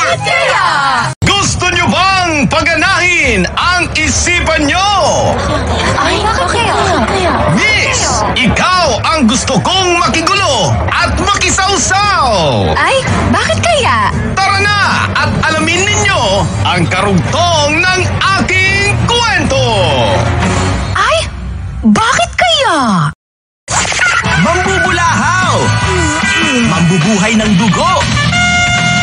Bakit kaya? Gusto nyo bang paganahin ang isipan nyo? Ay, bakit kaya? Miss, ikaw ang gusto kong makigulo at makisawsaw. Ay, bakit kaya? Tara na at alamin ninyo ang karugtong ng aking kwento. Ay, bakit kaya? Mambubulahaw! Mambubuhay ng dugo!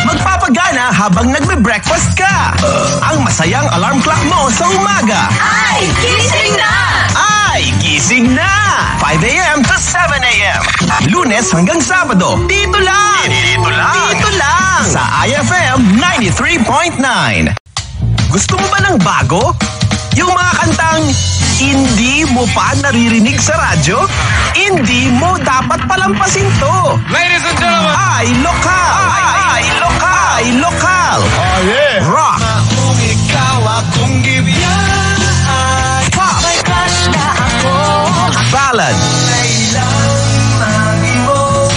Magpapagana habang nagbe-breakfast ka! Ang masayang alarm clock mo sa umaga! Ay, gising na! Ay, gising na! 5 a.m. to 7 a.m. Lunes hanggang Sabado. Dito lang! Dito lang! Sa IFM 93.9. Gusto mo ba ng bago? Yung mga kantang hindi mo pa naririnig sa radyo? Hindi mo dapat palampasin to. Ladies and gentlemen, Ay, lokal! Ay, lokal! Ay, lokal! oh yeah! Rock! Kung ikaw akong gibiyan, Pop! May crush na ako. Ballad!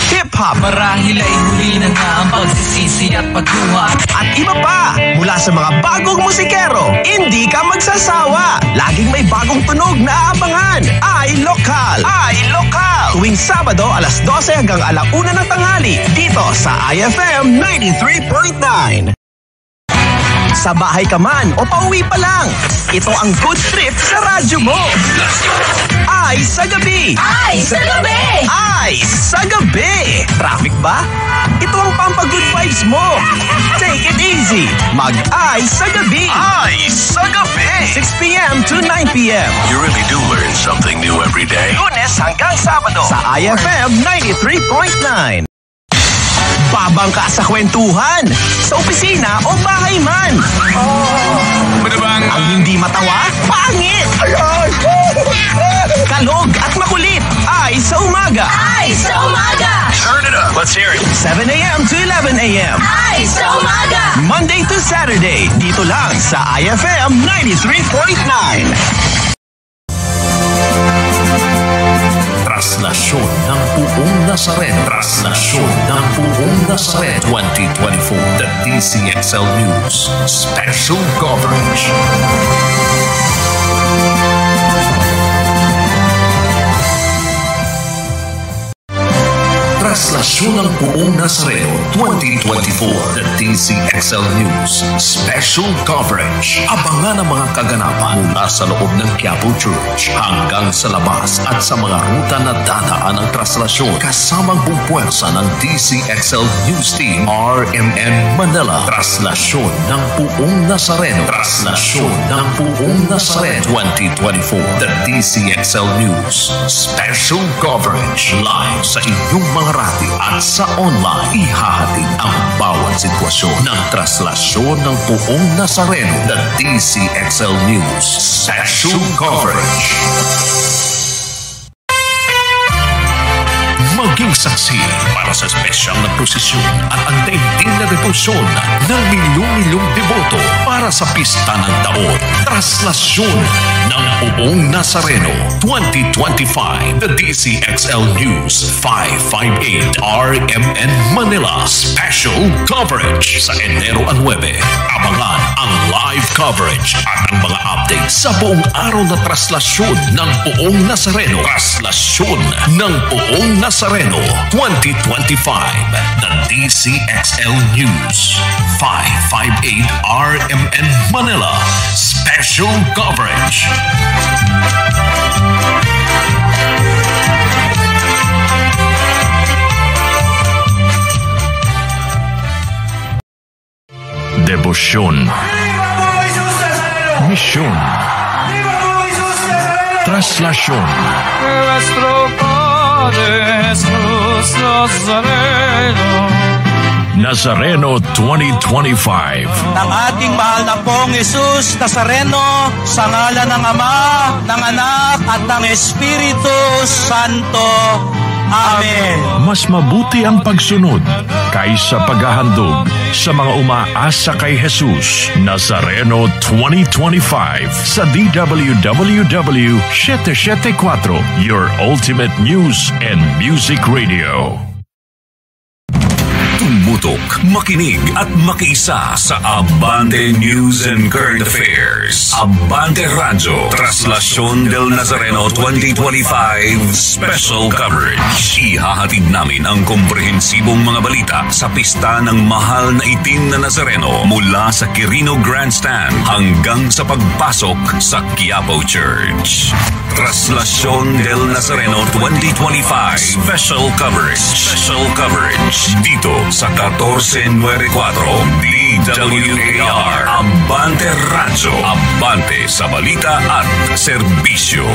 Hip-hop! Marahil ay huli na nga ang pagsisisi at pagluha. At iba pa! Mula sa mga bagong musikero, hindi ka magsasawa! Laging may bagong tunog na aabangan! Ay, lokal! Ay, lokal! Tuwing Sabado, alas 12 hanggang alauna ng tanghali, dito sa IFM 93.9. Sa bahay ka man o pauwi pa lang, ito ang good trip sa radyo mo. Ay, sa gabi! Ay, sa gabi! Ay, sa gabi! Traffic ba? Ito ang pampagood vibes mo. Take it easy. Mag-ay sa gabi. Ay sa gabi. 6 p.m. to 9 p.m. You really do learn something new every day. Lunes hanggang Sabado. Sa IFM 93.9. Babang ka sa kwentuhan, sa opisina o bahay man. Ang hindi matawa, pangit. Kalog at makulit, ay sa umaga. Ay, sa umaga! Turn it up. Let's hear it. 7 a.m. to 11 a.m. Ay, sa umaga! Monday to Saturday, dito lang sa IFM 93.9. Traslasyon ng Buong Nazareno. Traslasyon ng Buong Nazareno 2024. The DCXL News Special Coverage. Traslasyon ng Buong Nazareno 2024. The DCXL News Special Coverage. Abangan ang mga kaganapan mula sa loob ng Quiapo Church hanggang sa labas at sa mga ruta na dadaan ng traslasyon kasamang buong puwersa ng DCXL News Team RMN Manila. Traslasyon ng Buong Nazareno. Traslasyon ng Buong Nazareno 2024. The DCXL News Special Coverage. Live sa inyong mga radio at sa online. Ihahatid ang bawat sitwasyon ng traslasyon ng Buong Nazareno. The DCXL News Special Coverage. Maging saksi para sa espesyal na prosesyon at antayin na deponsyon ng milyong-milyong deboto para sa pista ng taon. Traslasyon ng Buong Nazareno 2025. The DCXL News 558 RMN Manila Special Coverage sa Enero 9. Abangan ang live coverage at ang mga updates sa buong araw na traslasyon ng Buong Nazareno. Traslasyon ng Buong Nazareno 2025. The DCXL News 558 RMN Manila Special Coverage. Debosyon, misyon, traslasyon. Nuestro Padre Jesús Nazareno. Nazareno 2025. Ng ating mahal na pong Jesus Nazareno, sa ngalan ng Ama, ng Anak, at ng Espiritu Santo. Amen. Mas mabuti ang pagsunod kaysa paghahandog sa mga umaasa kay Jesus. Nazareno 2025 sa DWWW 774, your ultimate news and music radio. Tumutok, makinig at makiisa sa Abante News and Current Affairs. Abante Radyo, Traslasyon del Nazareno 2025 Special Coverage. Ihahatid namin ang komprehensibong mga balita sa pista ng mahal na itim na Nazareno mula sa Quirino Grandstand hanggang sa pagpasok sa Quiapo Church. Traslasyon del Nazareno 2025 Special Coverage dito sa 1494 DWAR Abante Radyo, Abante sa balita at serbisyo.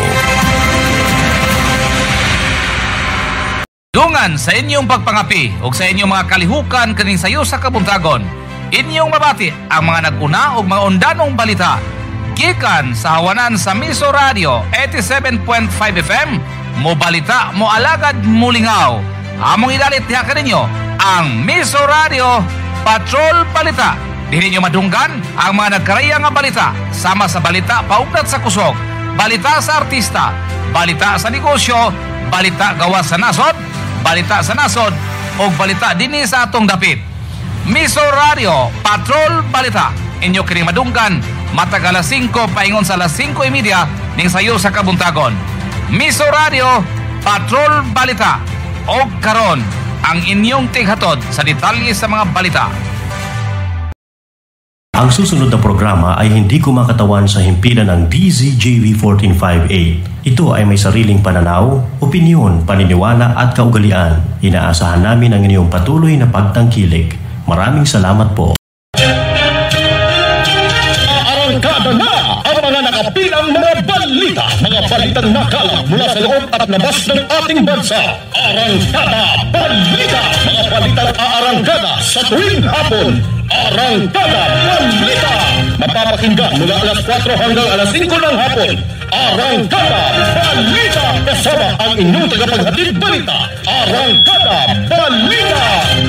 Dungan sa inyong pagpangapi o sa inyong mga kalihukan kaning sayo sa kabuntagon. Inyong mabati ang mga naguna o mga undanong balita. Gikan sa hawanan sa Miso Radio 87.5 FM, mo balita, mo alagad, mo lingaw. Among idalit diha kaninyo ang Miso Radio Patrol Balita. Dili ninyo madunggan ang mga nagkaraya nga balita sama sa balita paugnat sa kusog, balita sa artista, balita sa negosyo, balita gawas sa nasod, balita sa nasod o balita dinhi sa atong dapit. Miso Radio Patrol Balita. Inyo kini madunggan matag alas 5 paingon sa alas 5:30 ning sayo sa kabuntagon. Miso Radio Patrol Balita. O karon ang inyong tighatod sa detalye sa mga balita. Ang susunod na programa ay hindi kumakatawan sa himpilan ng DZJV 1458. Ito ay may sariling pananaw, opinyon, paniniwala at kaugalian. Inaasahan namin ang inyong patuloy na pagtangkilik. Maraming salamat po. Arangkada na ang mga nakapilang mga balitang nakalat mula sa loob at labas ng ating bansa. Arangkada Balita, mga balitang aarangkada sa tuwing hapon. Arangkada Balita, mapapakinggan mula alas 4 hanggang alas 5 ng hapon. Arangkada Balita, kasama ang inyong tagapaghatid balita. Arangkada Balita,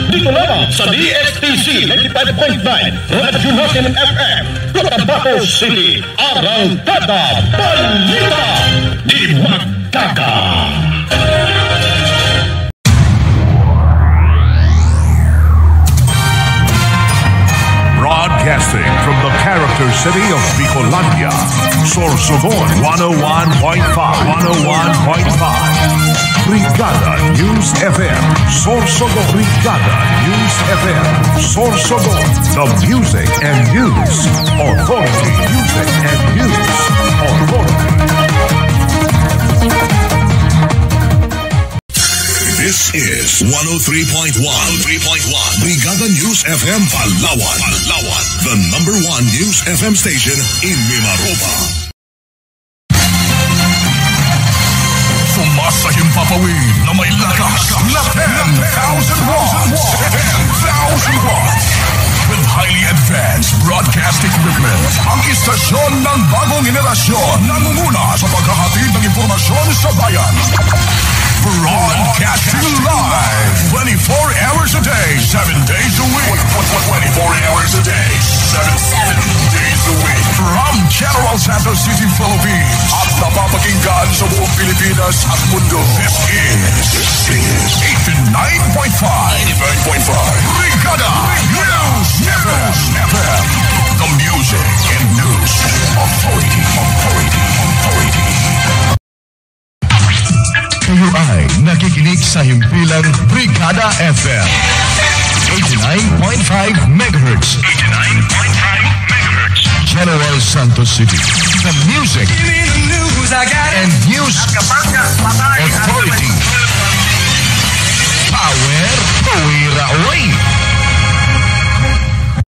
dito lamang sa DXTC 95.9 Radyo Natin FM, Cotabato City. Arangkada Balita, di magkaka. Broadcasting from the character city of Bicolandia, Sorsogon 101.5. Brigada News FM, Sorsogon. Brigada News FM, Sorsogon. The Music and News Authority. Music and News Authority. This is 103.1 Brigada News FM Palawan. The number 1 news FM station in Mimaropa. Sumasahim papawid na may lakas na 10,000 watts. 10,000 watts. With highly advanced broadcast equipment, ang istasyon ng bagong henerasyon nangunguna sa paghahatid ng impormasyon sa bayan. Broadcasting live 24 hours a day, 7 days a week. 24 hours a day, 7 days a week. From General Santos City, Philippines. At napapakinggan sa buong Pilipinas at mundo. This is 89.5 Brigada News FM. The Music and News Authority. Kayo ay nakikinig sa himpilang Brigada FM 89.5 MHz. General Santos City. The Music and News Authority. Power Puwira Way.